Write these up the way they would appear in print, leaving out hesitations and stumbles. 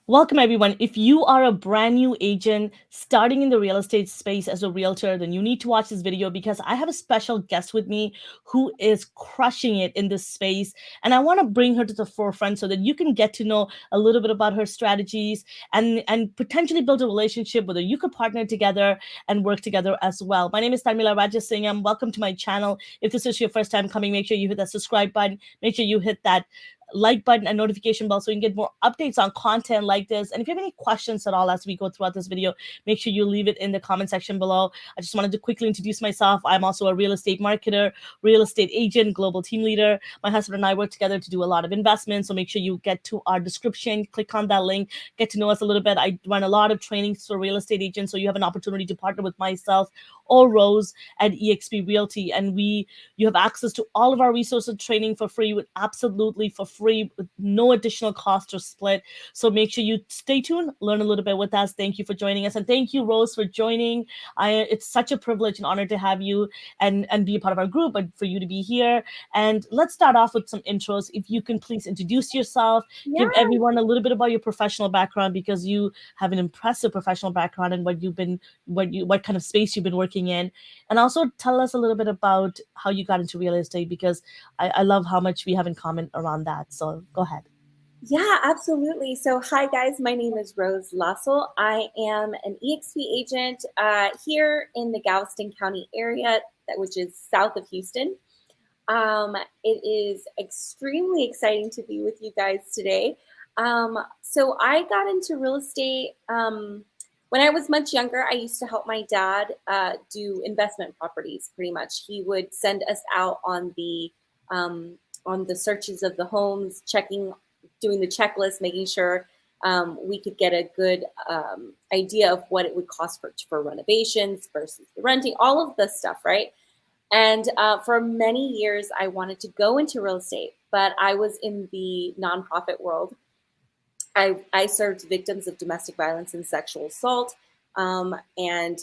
Welcome, everyone. If you are a brand new agent starting in the real estate space as a realtor, then you need to watch this video because I have a special guest with me who is crushing it in this space. And I want to bring her to the forefront so that you can get to know a little bit about her strategies and potentially build a relationship, whether you could partner together and work together as well. My name is Tharmila Rajasingam. Welcome to my channel. If this is your first time coming, make sure you hit that subscribe button. Make sure you hit that like button and notification bell so you can get more updates on content like this. And if you have any questions at all as we go throughout this video, make sure you leave it in the comment section below. I just wanted to quickly introduce myself. I'm also a real estate marketer, real estate agent, global team leader. My husband and I work together to do a lot of investments. So make sure you get to our description, click on that link, get to know us a little bit. I run a lot of trainings for real estate agents. So you have an opportunity to partner with myself or Rose at eXp Realty. And you have access to all of our resources training for free, with absolutely for free, with no additional cost or split. So make sure you stay tuned, learn a little bit with us. Thank you for joining us. And thank you, Rose, for joining. It's such a privilege and honor to have you and be a part of our group, but for you to be here. And let's start off with some intros. If you can please introduce yourself, give Yeah, everyone a little bit about your professional background, because you have an impressive professional background and what kind of space you've been working in. And also tell us a little bit about how you got into real estate, because I love how much we have in common around that. So go ahead. yeah, absolutely. So, hi guys, my name is Rose Lazo. I am an EXP agent here in the Galveston County area, which is south of Houston. It is extremely exciting to be with you guys today. So, I got into real estate when I was much younger. I used to help my dad do investment properties. Pretty much, he would send us out on the searches of the homes, doing the checklist, making sure we could get a good idea of what it would cost for renovations versus the renting, all of this stuff, right? And for many years, I wanted to go into real estate, but I was in the nonprofit world. I served victims of domestic violence and sexual assault, and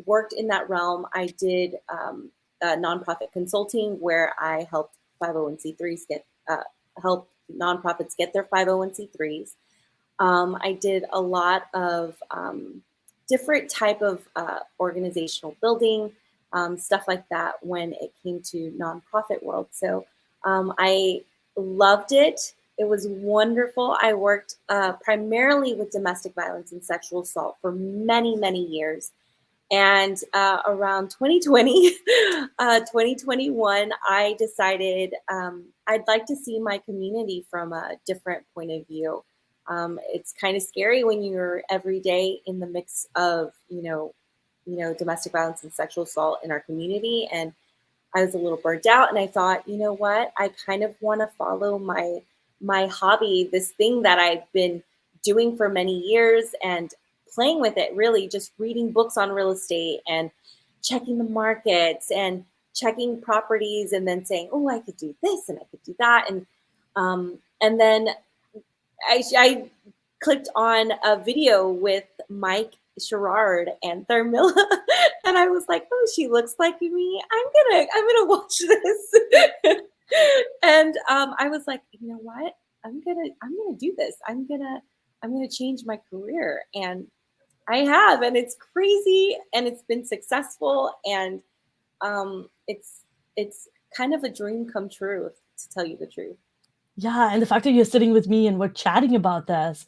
worked in that realm. I did nonprofit consulting where I helped 501c3s help nonprofits get their 501c3s. I did a lot of different type of organizational building, stuff like that when it came to nonprofit world. So I loved it. It was wonderful. I worked primarily with domestic violence and sexual assault for many, many years. And around 2020, 2021, I decided I'd like to see my community from a different point of view. It's kind of scary when you're every day in the mix of, domestic violence and sexual assault in our community. And I was a little burnt out, and I thought, you know what? I kind of want to follow my hobby, this thing that I've been doing for many years, and playing with it, really just reading books on real estate and checking the markets and checking properties, and then saying, oh, I could do this and I could do that. And then I clicked on a video with Mike Sherrard and Tharmila, and I was like, oh, she looks like me. I'm gonna watch this. And I was like, you know what? I'm gonna do this. I'm gonna change my career, and I have, and it's crazy, and it's been successful, and it's kind of a dream come true, to tell you the truth. Yeah, and the fact that you're sitting with me and we're chatting about this,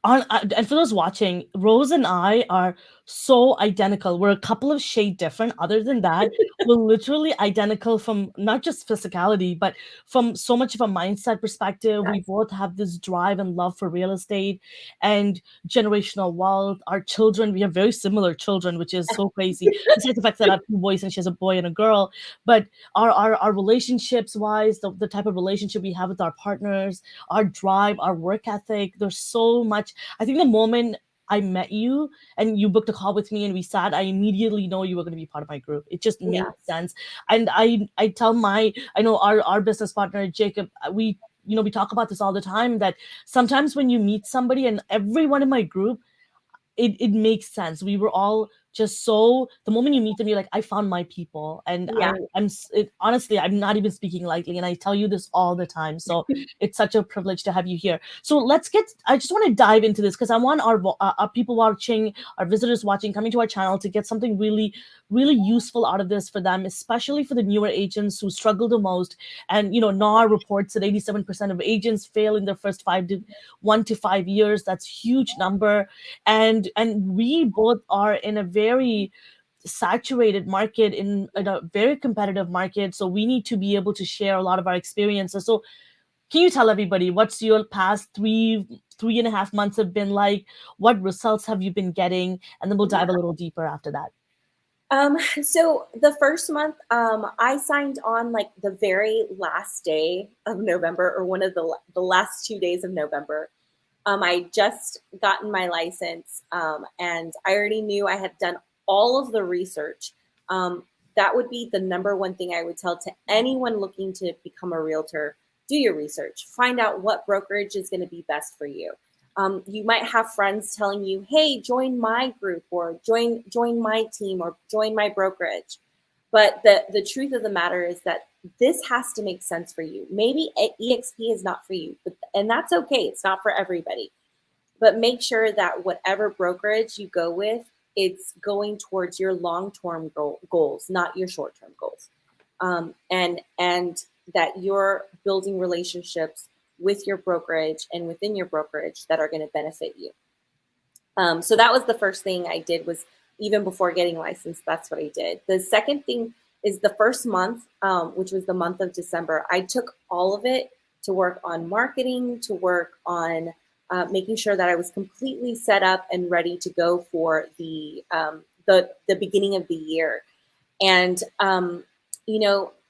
and for those watching, Rose and I are so identical. We're a couple of shade different. Other than that, we're literally identical from not just physicality, but from so much of a mindset perspective. We Yes. both have this drive and love for real estate and generational wealth. Our children, we have very similar children, which is so crazy. Besides the fact that I have two boys and she has a boy and a girl, but our relationships wise, the type of relationship we have with our partners, our drive, our work ethic, there's so much. I think the moment I met you and you booked a call with me and we sat, I immediately know you were going to be part of my group. It just made Yes. sense. And I tell I know our business partner Jacob, we talk about this all the time, that sometimes when you meet somebody, and everyone in my group, it makes sense. We were all just so the moment you meet them, you're like, I found my people. And Yeah. honestly, I'm not even speaking lightly, and I tell you this all the time. So it's such a privilege to have you here. So I just want to dive into this because I want our people watching, our visitors watching, coming to our channel to get something really, really useful out of this for them, especially for the newer agents who struggle the most. And, NAR reports that 87% of agents fail in their first 1 to 5 years. That's huge number. And we both are in a very saturated market, in a very competitive market, so we need to be able to share a lot of our experiences. So can you tell everybody what's your past 3.5 months have been like? What results have you been getting? And then we'll dive a little deeper after that. So the first month, I signed on like the very last day of November, or one of the last 2 days of November. I just gotten my license, and I already knew I had done all of the research. That would be the number one thing I would tell to anyone looking to become a realtor. Do your research. Find out what brokerage is going to be best for you. You might have friends telling you, hey, join my group, or join my team, or join my brokerage. But the truth of the matter is that this has to make sense for you. Maybe EXP is not for you, and that's okay. It's not for everybody. But make sure that whatever brokerage you go with, it's going towards your long-term goals, not your short-term goals. And that you're building relationships with your brokerage and within your brokerage that are going to benefit you. So that was the first thing I did, was even before getting licensed, that's what I did. The second thing is the first month, which was the month of December, I took all of it to work on marketing, to work on making sure that I was completely set up and ready to go for the beginning of the year. And,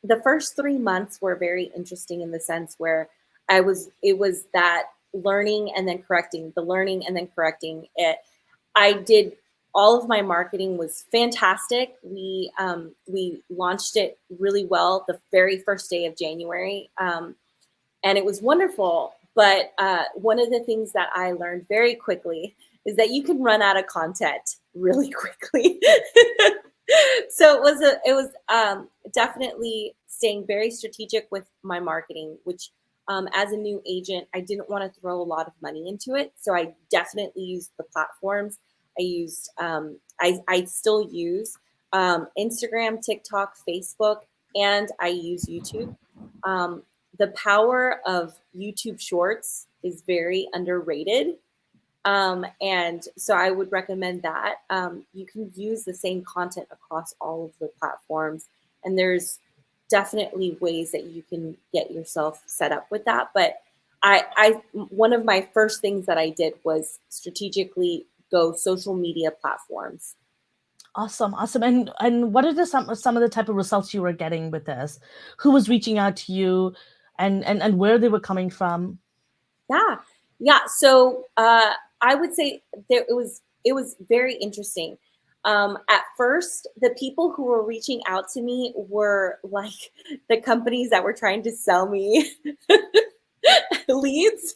the first 3 months were very interesting in the sense where it was that learning and then correcting, the learning and then correcting it. I did all of my marketing was fantastic. We launched it really well the very first day of January, and it was wonderful. But one of the things that I learned very quickly is that you can run out of content really quickly. So it was definitely staying very strategic with my marketing, which as a new agent, I didn't want to throw a lot of money into it. So I definitely used the platforms. I used, I still use Instagram, TikTok, Facebook, and I use YouTube. The power of YouTube Shorts is very underrated. And so I would recommend that. You can use the same content across all of the platforms, and there's definitely ways that you can get yourself set up with that. But one of my first things that I did was strategically go social media platforms. Awesome, awesome. And what are some of the type of results you were getting with this? Who was reaching out to you, and where they were coming from? Yeah. So I would say it was very interesting. At first, the people who were reaching out to me were like the companies that were trying to sell me leads.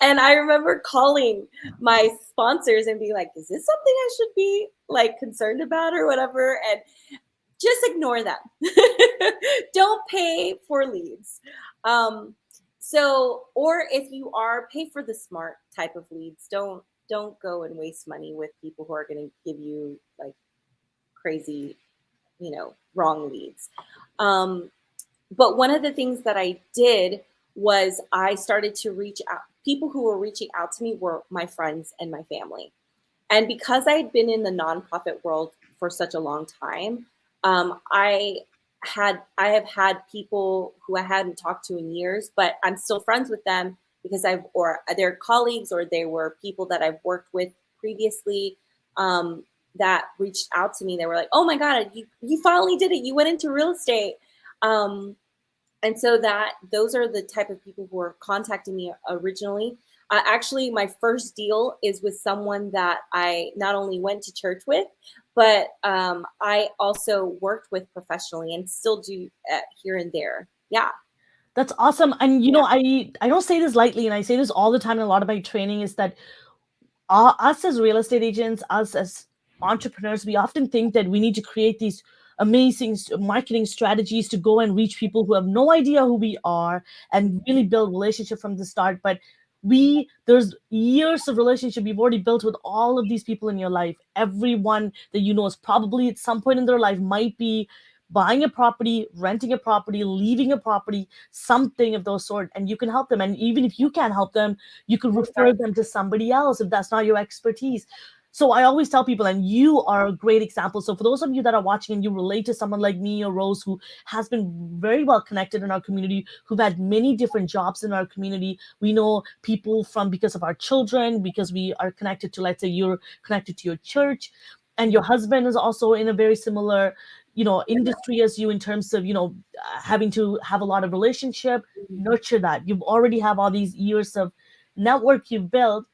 And I remember calling my sponsors and being like, is this something I should be like concerned about or whatever? And just ignore them. Don't pay for leads. Or if you are, pay for the smart type of leads. Don't go and waste money with people who are going to give you like crazy, wrong leads. But one of the things that I did was I started to reach out. People who were reaching out to me were my friends and my family. And because I had been in the nonprofit world for such a long time, I have had people who I hadn't talked to in years, but I'm still friends with them because they're colleagues, or they were people that I've worked with previously, that reached out to me. They were like, oh my God, you finally did it. You went into real estate. And so those are the type of people who are contacting me originally. Actually, my first deal is with someone that I not only went to church with, but I also worked with professionally and still do here and there. Yeah. That's awesome. And I don't say this lightly, and I say this all the time in a lot of my training, is that us as real estate agents, us as entrepreneurs, we often think that we need to create these amazing marketing strategies to go and reach people who have no idea who we are and really build relationship from the start. But there's years of relationship you've already built with all of these people in your life. Everyone that you know is probably at some point in their life might be buying a property, renting a property, leaving a property, something of those sort, and you can help them. And even if you can't help them, you could refer them to somebody else if that's not your expertise. So I always tell people, and you are a great example. So for those of you that are watching and you relate to someone like me or Rose, who has been very well connected in our community, who've had many different jobs in our community, we know people from because of our children, because we are connected to, let's say you're connected to your church, and your husband is also in a very similar, industry as you, in terms of, having to have a lot of relationship, nurture that. You've already have all these years of network you've built.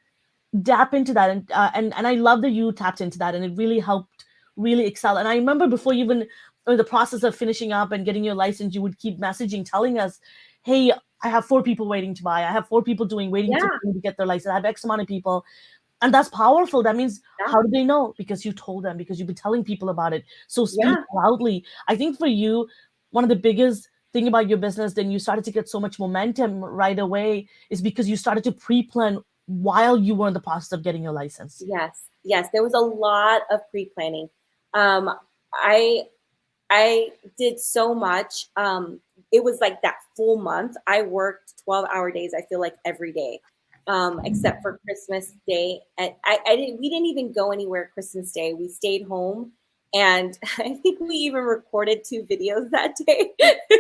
Tap into that, and I love that you tapped into that, and it really helped really excel. And I remember before you even in the process of finishing up and getting your license, you would keep messaging telling us, hey, I have 4 people waiting to buy, I have 4 people waiting Yeah. to get their license, I have X amount of people. And that's powerful. That means, Yeah. how do they know? Because you told them, because you've been telling people about it. So speak Yeah. loudly. I think for you, one of the biggest thing about your business, then you started to get so much momentum right away, is because you started to pre-plan while you were in the process of getting your license. Yes. Yes. There was a lot of pre-planning. Um, I I did so much. It was like that full month. I worked 12-hour days, I feel like every day, except for Christmas Day. And I didn't, we didn't even go anywhere Christmas Day. We stayed home. And I think we even recorded 2 videos that day.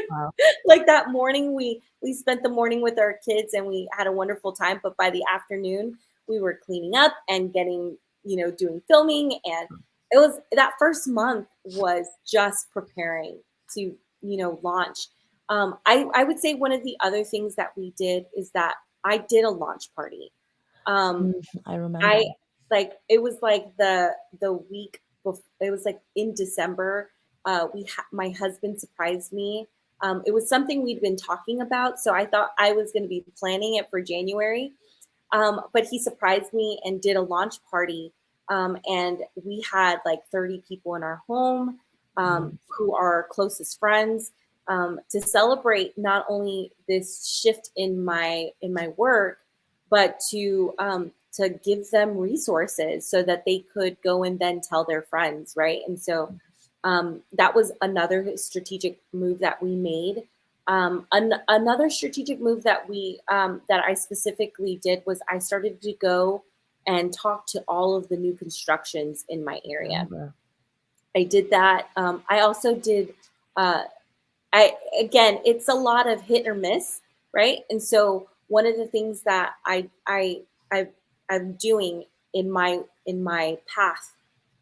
Wow. Like that morning, we spent the morning with our kids and we had a wonderful time. But by the afternoon, we were cleaning up and getting, doing filming, and it was that first month was just preparing to launch. I would say one of the other things that we did is that I did a launch party. um, I remember. I like it was like the week before, it was like in December. My husband surprised me. It was something we'd been talking about, so I thought I was going to be planning it for January. But he surprised me and did a launch party. And we had like 30 people in our home, who are closest friends, to celebrate not only this shift in my work, but to give them resources so that they could go and then tell their friends, right? And so that was another strategic move that we made. Another strategic move that I specifically did was I started to go and talk to all of the new constructions in my area. I did that. I also did. I Again, it's a lot of hit or miss, right? And so one of the things that I'm doing in my path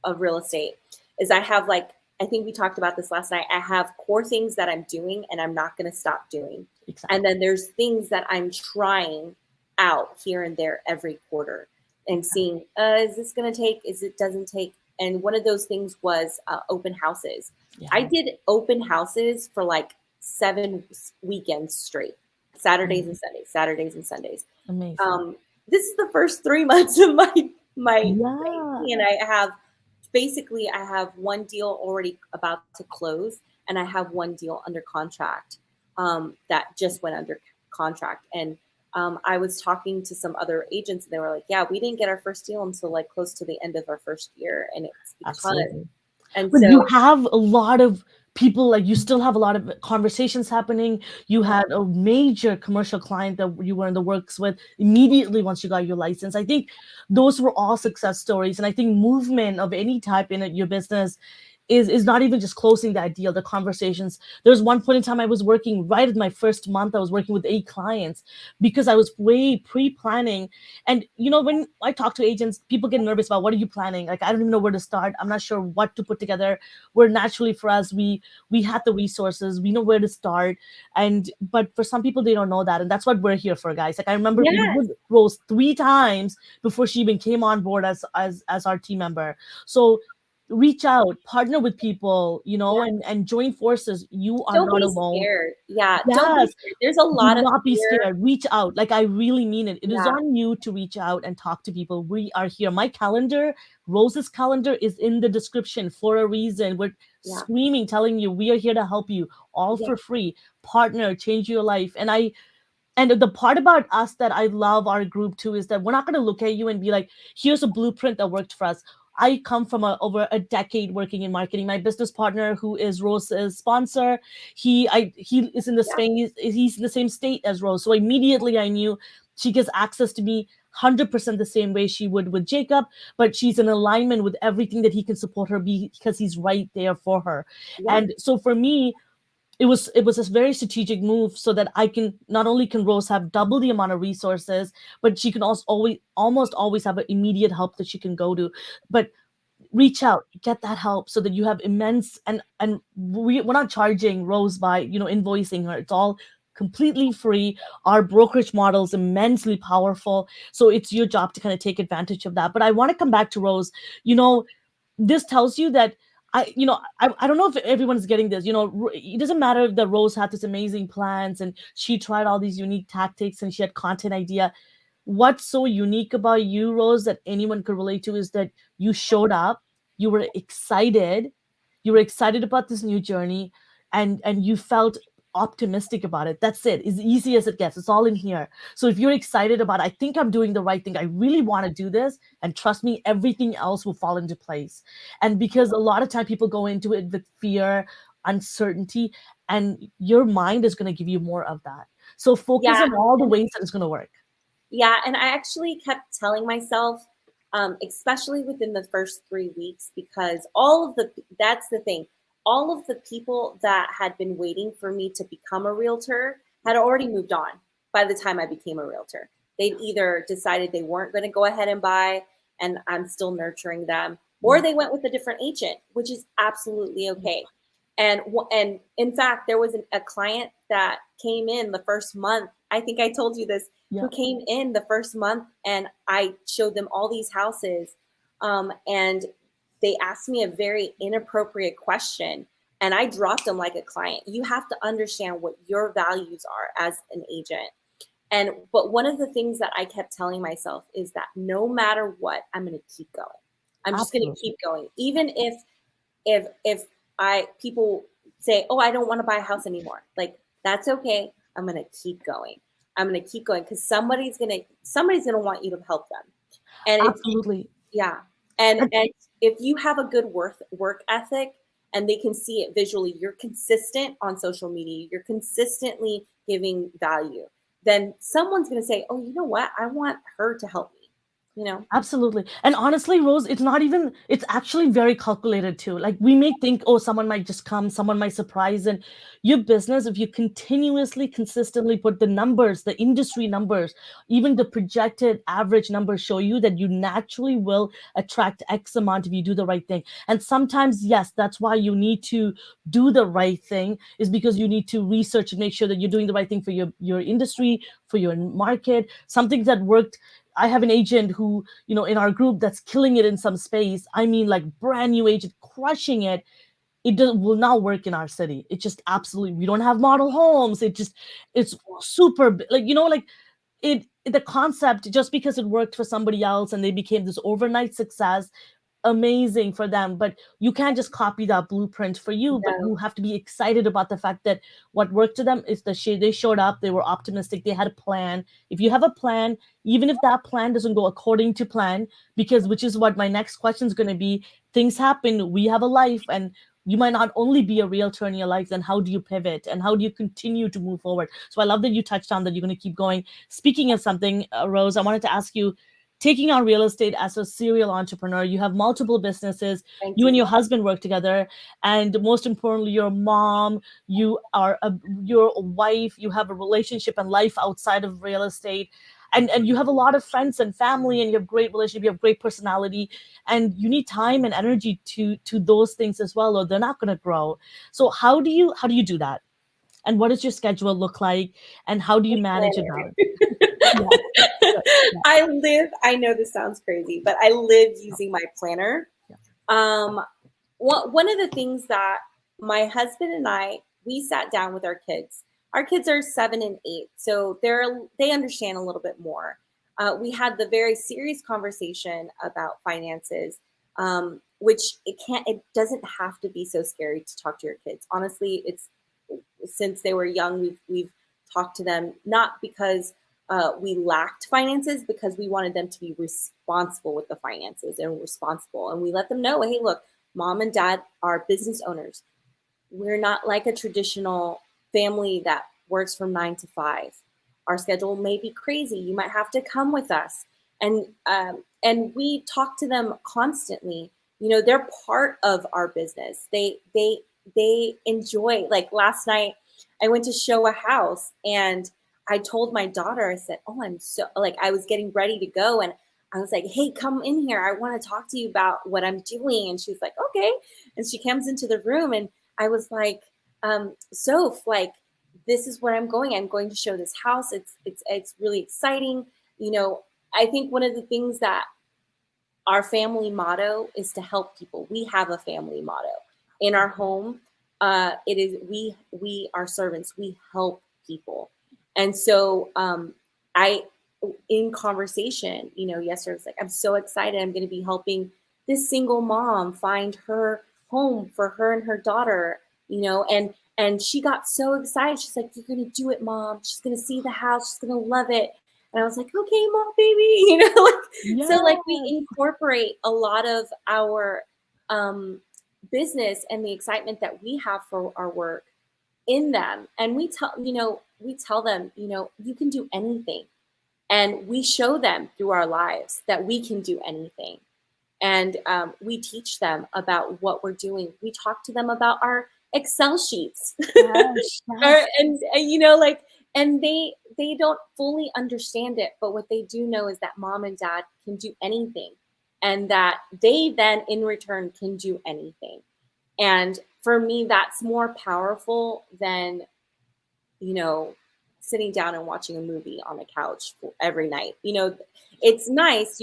of real estate is I have, like, I think we talked about this last night. I have core things that I'm doing and I'm not going to stop doing. Exactly. And then there's things that I'm trying out here and there every quarter and seeing, is this going to take, is it doesn't take. And one of those things was open houses. Yeah. I did open houses for like 7 weekends straight, Saturdays and Sundays, Saturdays and Sundays. Amazing. This is the first 3 months of my Yeah. and I have basically I have one deal already about to close, and I have one deal under contract that just went under contract. And I was talking to some other agents, and they were like, "Yeah, we didn't get our first deal until like close to the end of our first year," and it's because. Absolutely. And But so you have a lot of people, like you still have a lot of conversations happening. You had a major commercial client that you were in the works with immediately once you got your license. I think those were all success stories. And I think movement of any type in your business is not even just closing that deal, the conversations. There was one point in time I was working right at my first month, I was working with 8 clients because I was way pre-planning. And when I talk to agents, people get nervous about, what are you planning? Like, I don't even know where to start. I'm not sure what to put together. Where naturally for us, we had the resources, we know where to start. But for some people, they don't know that. And that's what we're here for, guys. Like, I remember meeting yes, with Rose 3 times before she even came on board as our team member. So reach out, partner with people, Yeah. and join forces. You are Don't not be alone. scared. Yeah, don't be Yes. scared. There's a Do lot of not be fear. scared. Reach out. Like, I really mean it. It is Yeah, on you to reach out and talk to people. We are here. My calendar, Rose's calendar, is in the description for a reason. We're yeah, screaming, telling you we are here to help you, all yeah, for free. Partner, change your life. And the part about us that I love our group too is that we're not going to look at you and be like, here's a blueprint that worked for us. I come from over a decade working in marketing. My business partner, who is Rose's sponsor, he is in the yeah, space. He's in the same state as Rose. So immediately I knew she gets access to me 100% the same way she would with Jacob, but she's in alignment with everything that he can support her because he's right there for her. yeah, And so for me, it was a very strategic move so that I can not only can Rose have double the amount of resources, but she can also almost always have an immediate help that she can go to. But reach out, get that help so that you have immense, and we're not charging Rose by invoicing her. It's all completely free. Our brokerage model is immensely powerful, so it's your job to kind of take advantage of that. But I want to come back to Rose. you know this tells you that I don't know if everyone's getting this. It doesn't matter if the Rose had this amazing plans and she tried all these unique tactics and she had content idea. What's so unique about you, Rose, that anyone could relate to is that you showed up, you were excited, about this new journey, and you felt optimistic about it. That's it. As easy as it gets. It's all in here. So if you're excited about, I think I'm doing the right thing, I really want to do this, and trust me, everything else will fall into place. And because a lot of time people go into it with fear, uncertainty, and your mind is going to give you more of that. So focus yeah. on all the And ways that it's going to work. yeah, and I actually kept telling myself, especially within the first 3 weeks, because that's the thing, all of the people that had been waiting for me to become a realtor had already moved on by the time I became a realtor. They'd either decided they weren't going to go ahead and buy, and I'm still nurturing them, or Yeah. they went with a different agent, which is absolutely Yeah. okay. And in fact, there was a client that came in the first month. I think I told you this, Yeah. who came in the first month, and I showed them all these houses. And they asked me a very inappropriate question, and I dropped them like a client. You have to understand what your values are as an agent. But one of the things that I kept telling myself is that no matter what, I'm going to keep going. I'm just going to Absolutely. keep going, even if I people say, "Oh, I don't want to buy a house anymore." Like, that's okay. I'm going to keep going. I'm going to keep going because somebody's going to want you to help them. And it's Absolutely. yeah. And And and if you have a good work ethic and they can see it visually, you're consistent on social media, you're consistently giving value, then someone's going to say, "Oh, you know what? I want her to help me." You know? Absolutely. And honestly, Rose, it's actually very calculated too. Like, we may think, oh, someone might just come, someone might surprise. And your business, if you continuously, consistently put the numbers, the industry numbers, even the projected average numbers show you that you naturally will attract X amount if you do the right thing. And sometimes, yes, that's why you need to do the right thing, is because you need to research and make sure that you're doing the right thing for your industry, for your market, something that worked. I have an agent who, in our group, that's killing it in some space. I mean, like, brand new agent, crushing it. Will not work in our city. It just absolutely, we don't have model homes. It's super, like, like, the concept, just because it worked for somebody else and they became this overnight success, amazing for them, but you can't just copy that blueprint for you. But No, you have to be excited about the fact that what worked to them is they showed up, they were optimistic, they had a plan. If you have a plan, even if that plan doesn't go according to plan, because, which is what my next question is going to be, things happen, we have a life, and you might not only be a realtor in your life. Then how do you pivot and how do you continue to move forward? So I love that you touched on that you're going to keep going. Speaking of something, Rose, I wanted to ask you, taking on real estate as a serial entrepreneur, you have multiple businesses, thank you and you. your husband work together, and most importantly, your mom, your wife, you have a relationship and life outside of real estate. And you have a lot of friends and family, and you have great relationship, you have great personality, and you need time and energy to those things as well, or they're not going to grow. So how do you do that? And what does your schedule look like? And how do you manage it balance? Yeah. Good. Yeah. I know this sounds crazy, but I live using my planner. Yeah. one of the things that my husband and I, we sat down with our kids. Our kids are 7 and 8, so they understand a little bit more. We had the very serious conversation about finances, which it doesn't have to be so scary to talk to your kids. Honestly, it's since they were young, we've talked to them not because we lacked finances, because we wanted them to be responsible with the finances and responsible. And we let them know, hey, look, mom and dad are business owners. We're not like a traditional family that works from 9 to 5. Our schedule may be crazy. You might have to come with us, and we talk to them constantly. You know, they're part of our business. They enjoy. Like last night, I went to show a house, and I told my daughter, I said, "Oh, I'm so like I was getting ready to go, and I was like, hey, come in here. I want to talk to you about what I'm doing." And she's like, okay. And she comes into the room, and I was like, Soph, like, this is where I'm going. I'm going to show this house. It's really exciting. You know, I think one of the things that our family motto is to help people. We have a family motto in our home. It is we are servants. We help people, and so I in conversation, you know, yesterday I was like, I'm so excited. I'm going to be helping this single mom find her home for her and her daughter. You know, and she got so excited. She's like, "You're going to do it, mom. She's going to see the house. She's going to love it." And I was like, "Okay, mom, baby," you know, like so Yeah. like we incorporate a lot of our business and the excitement that we have for our work in them. And we tell them, you know, you can do anything. And we show them through our lives that we can do anything. And we teach them about what we're doing. We talk to them about our Excel sheets. Yes. Yes. And you know, like, and they don't fully understand it, but what they do know is that mom and dad can do anything, and that they then in return can do anything. And for me, that's more powerful than, you know, sitting down and watching a movie on a couch every night. You know, it's nice,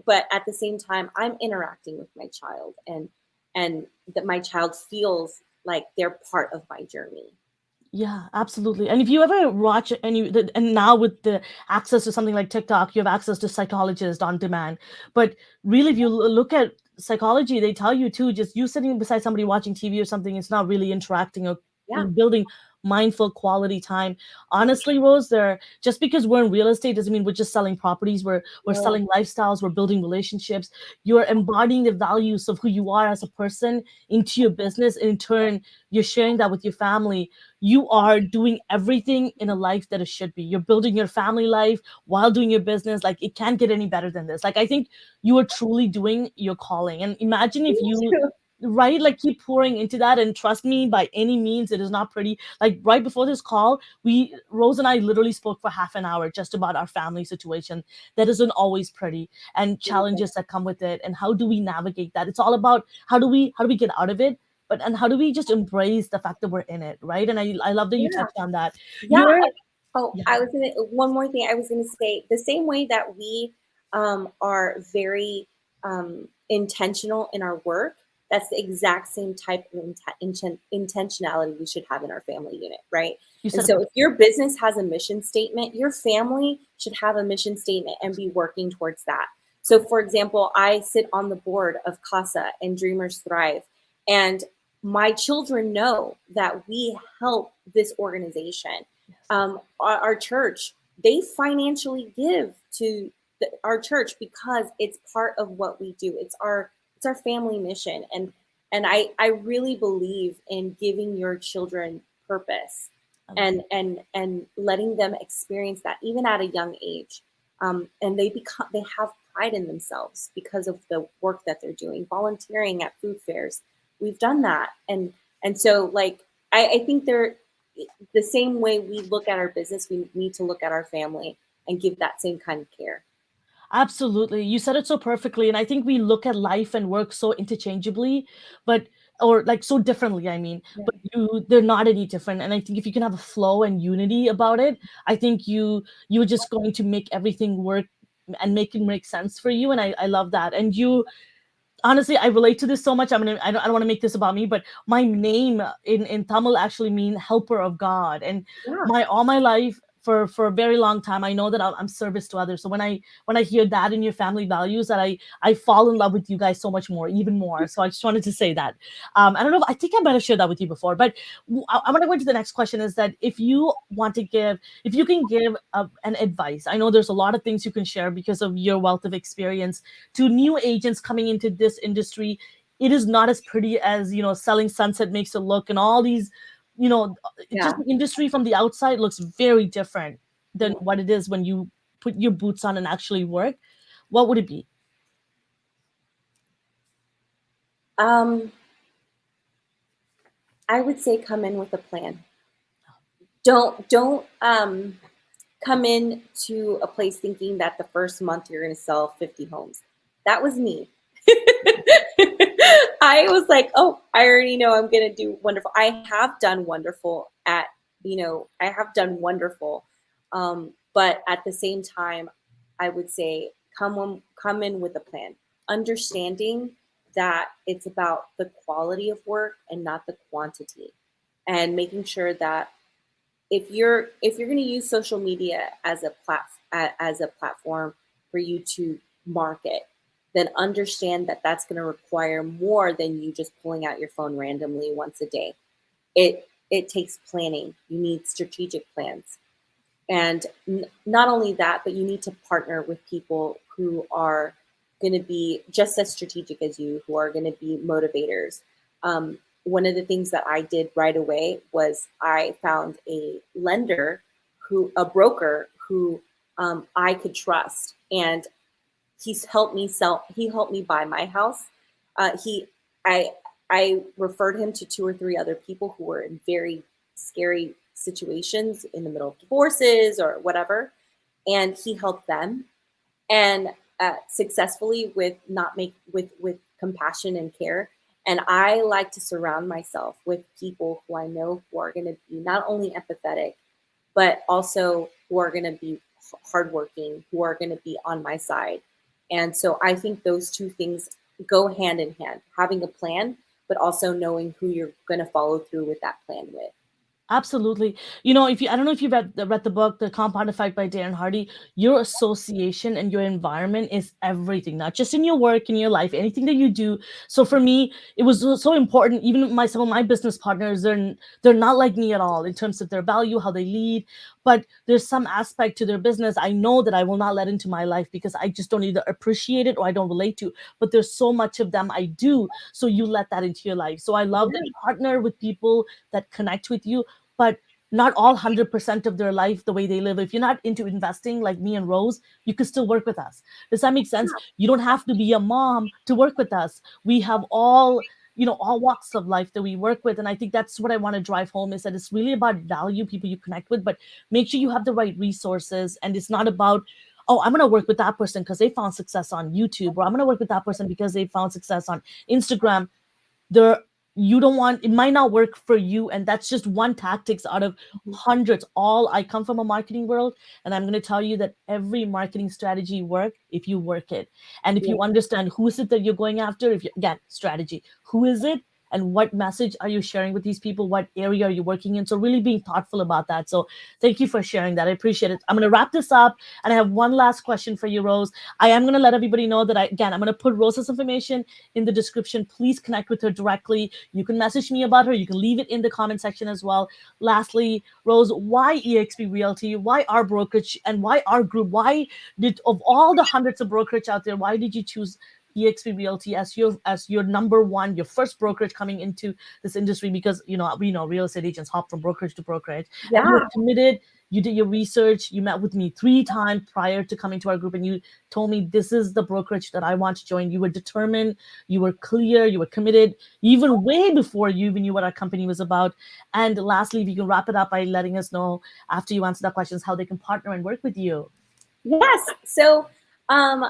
but at the same time, I'm interacting with my child, and that my child feels like they're part of my journey. Yeah, absolutely. And if you ever watch and now with the access to something like TikTok, you have access to psychologists on demand. But really, if you look at psychology, they tell you too, just you sitting beside somebody watching TV or something, it's not really interacting or Yeah. building mindful quality time. Yeah. Honestly, Rose, there just because we're in real estate doesn't mean we're just selling properties. We're No. selling lifestyles, we're building relationships. You're embodying the values of who you are as a person into your business. In turn, you're sharing that with your family. You are doing everything in a life that it should be. You're building your family life while doing your business. Like it can't get any better than this. Like I think you are truly doing your calling. And imagine if Me you, too. right, like keep pouring into that. And trust me, by any means, it is not pretty. Like right before this call, we Rose and I literally spoke for half an hour just about our family situation. That isn't always pretty, and challenges that come with it, and how do we navigate that. It's all about how do we get out of it, but and how do we just embrace the fact that we're in it, right? And I love that you Yeah. touched on that. Yeah. You're Oh, yeah. I was gonna one more thing I was gonna say. The same way that we are very intentional in our work, that's the exact same type of intentionality we should have in our family unit, right? You And said it so, if perfect. your business has a mission statement, your family should have a mission statement and be working towards that. So, for example, I sit on the board of CASA and Dreamers Thrive, and my children know that we help this organization. Yes. Our church, they financially give to our church because it's part of what we do. It's our family mission, and I really believe in giving your children purpose, I love and letting them experience that even at a young age, and they have pride in themselves because of the work that they're doing, volunteering at food fairs. We've done that, and so like I think they're the same way we look at our business, we need to look at our family and give that same kind of care. Absolutely. You said it so perfectly. And I think we look at life and work so interchangeably, but or like so differently, I mean, Yeah. but they're not any different. And I think if you can have a flow and unity about it, I think you're just going to make everything work and make it make sense for you. And I love that. And honestly, I relate to this so much. I don't want to make this about me, but my name in Tamil actually mean helper of God. And Yeah, my all my life, for a very long time, I know that I'm service to others. So when I hear that in your family values, that I fall in love with you guys so much more, even more. So I just wanted to say that. I don't know. I think I might have shared that with you before, but I want to go into the next question. Is that if you can give an advice? I know there's a lot of things you can share because of your wealth of experience to new agents coming into this industry. It is not as pretty as, selling sunset makes it look, and all these, just yeah. the industry from the outside looks very different than Yeah. what it is when you put your boots on and actually work. What would it be? Um, I would say come in with a plan. Don't come in to a place thinking that the first month you're going to sell 50 homes. That was me. I was like, oh, I already know I'm going to do wonderful. I have done wonderful at, I have done wonderful. But at the same time, I would say come in with a plan, understanding that it's about the quality of work and not the quantity, and making sure that if you're going to use social media as a platform for you to market, then understand that that's going to require more than you just pulling out your phone randomly once a day. It takes planning. You need strategic plans, and not only that, but you need to partner with people who are going to be just as strategic as you, who are going to be motivators. One of the things that I did right away was I found a broker who I could trust, and he helped me buy my house. He I I referred him to two or three other people who were in very scary situations in the middle of divorces or whatever, and he helped them, and successfully, with not make with compassion and care. And I like to surround myself with people who I know who are going to be not only empathetic, but also who are going to be hardworking, who are going to be on my side. And so I think those two things go hand in hand: having a plan, but also knowing who you're going to follow through with that plan with. Absolutely. If you, I don't know if you've read the book, The Compound Effect by Darren Hardy. Your association and your environment is everything, not just in your work, in your life, anything that you do. So for me, it was so important. Even some of my business partners, they're not like me at all in terms of their value, how they lead. But there's some aspect to their business I know that I will not let into my life because I just don't either appreciate it or I don't relate to. But there's so much of them I do. So you let that into your life. So I love that, Yeah. partner with people that connect with you, but not all 100% of their life the way they live. If you're not into investing like me and Rose, you could still work with us. Does that make sense? You don't have to be a mom to work with us. We have all walks of life that we work with. And I think that's what I want to drive home, is that it's really about value, people you connect with, but make sure you have the right resources. And it's not about, oh, I'm going to work with that person because they found success on YouTube, or I'm going to work with that person because they found success on Instagram. There, you don't want, it might not work for you, and that's just one tactics out of Mhm. hundreds. All I come from a marketing world, and I'm going to tell you that every marketing strategy work if you work it, and if Yeah. you understand who is it that you're going after. If you, again, strategy, who is it and what message are you sharing with these people, what area are you working in. So really being thoughtful about that. So thank you for sharing that, I appreciate it. I'm going to wrap this up, and I have one last question for you, Rose. I am going to let everybody know that I'm going to put Rose's information in the description. Please connect with her directly. You can message me about her. You can leave it in the comment section as well. Lastly, Rose, why eXp Realty? Why our brokerage? And why our group? Why did, of all the hundreds of brokerage out there, why did you choose eXp Realty as your number one, your first brokerage coming into this industry? Because we know real estate agents hop from brokerage to brokerage, and you Yeah. were committed. You did your research. You met with me 3 times prior to coming to our group, and you told me this is the brokerage that I want to join. You were determined, you were clear, you were committed, even way before you even knew what our company was about. And lastly, if you can wrap it up by letting us know, after you answer that questions, how they can partner and work with you. Yes. So, um,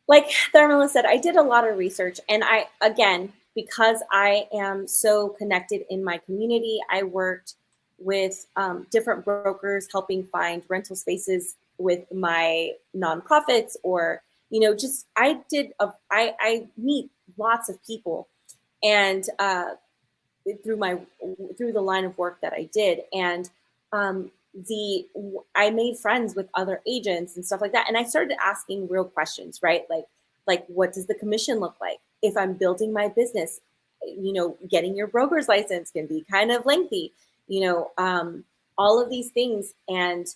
like Tharmila said, I did a lot of research, and again, because I am so connected in my community, I worked with different brokers helping find rental spaces with my nonprofits, or just I meet lots of people, and through my through the line of work that I did, and um, the I made friends with other agents and stuff like that, and I started asking real questions, right? Like what does the commission look like if I'm building my business? Getting your broker's license can be kind of lengthy, you know, all of these things, and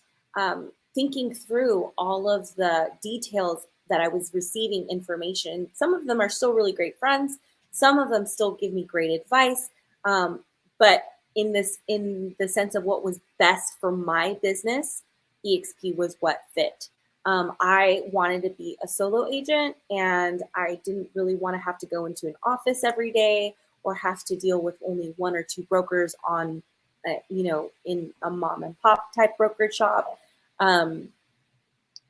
thinking through all of the details that I was receiving information. Some of them are still really great friends. Some of them still give me great advice, but in the sense of what was best for my business, EXP was what fit. I wanted to be a solo agent, and I didn't really want to have to go into an office every day or have to deal with only one or two brokers on, in a mom and pop type brokerage shop. Um,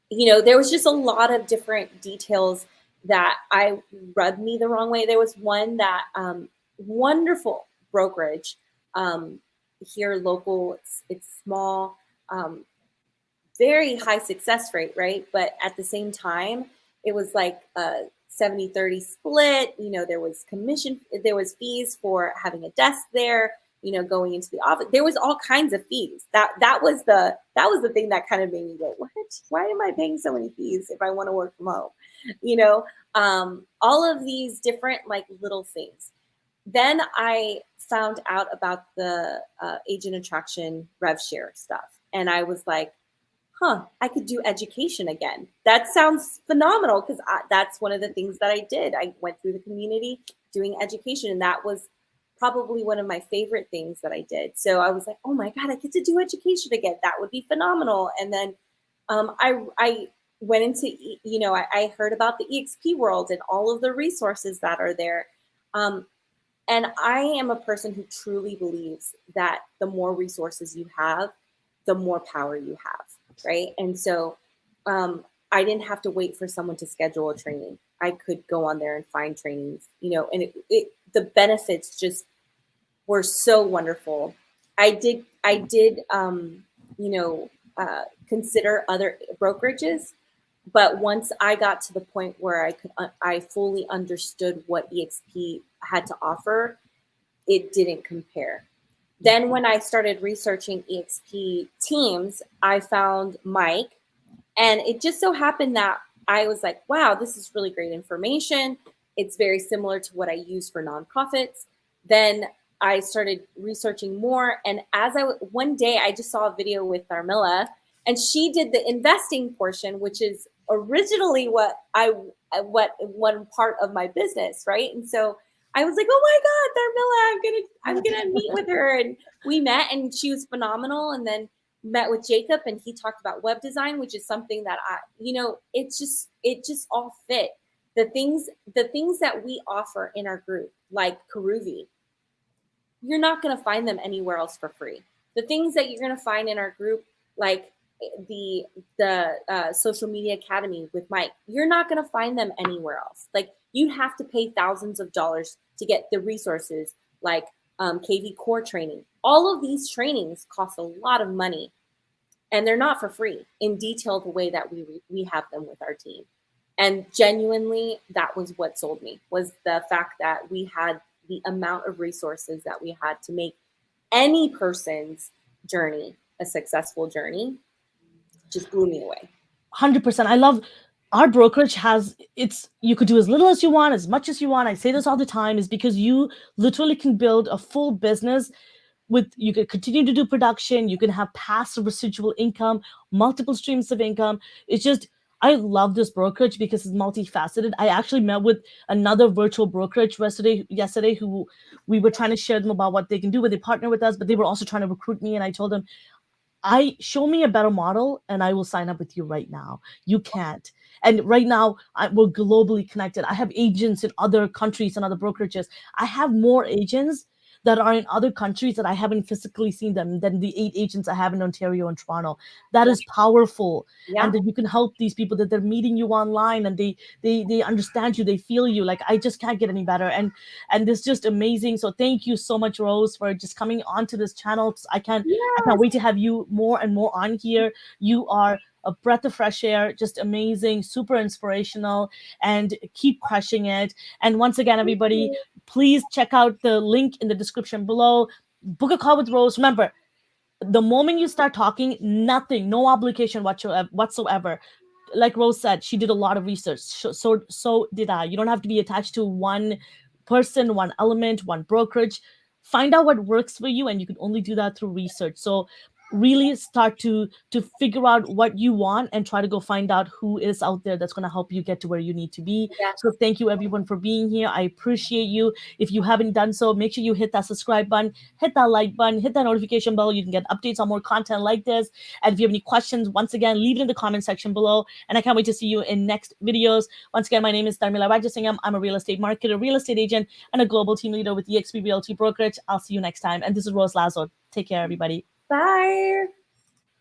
there was just a lot of different details that I rubbed me the wrong way. There was one that wonderful brokerage um, here local. It's small, um, very high success rate, right? But at the same time, it was like a 70-30 split. There was commission, there was fees for having a desk there, going into the office. There was all kinds of fees. That was the thing that kind of made me go, what? Why am I paying so many fees if I want to work from home? All of these different like little things. Then I found out about the agent attraction rev share stuff. And I was like, I could do education again. That sounds phenomenal, because that's one of the things that I did. I went through the community doing education, and that was probably one of my favorite things that I did. So I was like, oh my God, I get to do education again. That would be phenomenal. And then I went into, I heard about the EXP world and all of the resources that are there. And I am a person who truly believes that the more resources you have, the more power you have, right? And so I didn't have to wait for someone to schedule a training. I could go on there and find trainings, and the benefits just were so wonderful. I did consider other brokerages, but once I got to the point where I fully understood what EXP had to offer, it didn't compare. Then when I started researching EXP teams, I found Mike, and it just so happened that I was like, wow, this is really great information. It's very similar to what I use for nonprofits. Then I started researching more, and one day I just saw a video with Tharmila, and she did the investing portion, which is originally what one part of my business, right? And so I was like, oh my God, Tharmila, I'm gonna meet with her. And we met, and she was phenomenal. And then met with Jacob, and he talked about web design, which is something that it just all fit. The things that we offer in our group, like Karuvi, you're not going to find them anywhere else for free. The things that you're going to find in our group, like the social media academy with Mike, you're not going to find them anywhere else. Like, you have to pay thousands of dollars to get the resources, like KV core training. All of these trainings cost a lot of money, and they're not for free in detail the way that we have them with our team. And genuinely, that was what sold me, was the fact that we had the amount of resources that we had to make any person's journey a successful journey. Just blew me away. 100%. I love our brokerage has it's you could do as little as you want, as much as you want. I say this all the time, is because you literally can build a full business with you can continue to do production, you can have passive residual income, multiple streams of income. It's just I love this brokerage because it's multifaceted. I actually met with another virtual brokerage yesterday who we were trying to share them about what they can do when they partner with us, but they were also trying to recruit me. And I told them, I show me a better model and I will sign up with you right now. You can't. And right now, we're globally connected. I have agents in other countries and other brokerages. I have more agents that are in other countries that I haven't physically seen them than the 8 agents I have in Ontario and Toronto. That Yeah. is powerful. Yeah. And that you can help these people, that they're meeting you online and they understand you, they feel you. Like, I just can't get any better. And it's just amazing. So thank you so much, Rose, for just coming onto this channel. I can't Yes. wait to have you more and more on here. You are a breath of fresh air, just amazing, super inspirational, and keep crushing it. And once again, everybody, please check out the link in the description below. Book a call with Rose. Remember, the moment you start talking, nothing, no obligation whatsoever. Like Rose said, she did a lot of research. So did I. You don't have to be attached to one person, one element, one brokerage. Find out what works for you, and you can only do that through research. So really start to figure out what you want and try to go find out who is out there that's going to help you get to where you need to be. Yes. So thank you everyone for being here. I appreciate you. If you haven't done so, make sure you hit that subscribe button, hit that like button, hit that notification bell. You can get updates on more content like this. And if you have any questions, once again, leave it in the comment section below. And I can't wait to see you in next videos. Once again, my name is Tharmila Rajasingam. I'm a real estate marketer, real estate agent, and a global team leader with eXp Realty Brokerage. I'll see you next time. And this is Rose Lazo. Take care, everybody. Bye.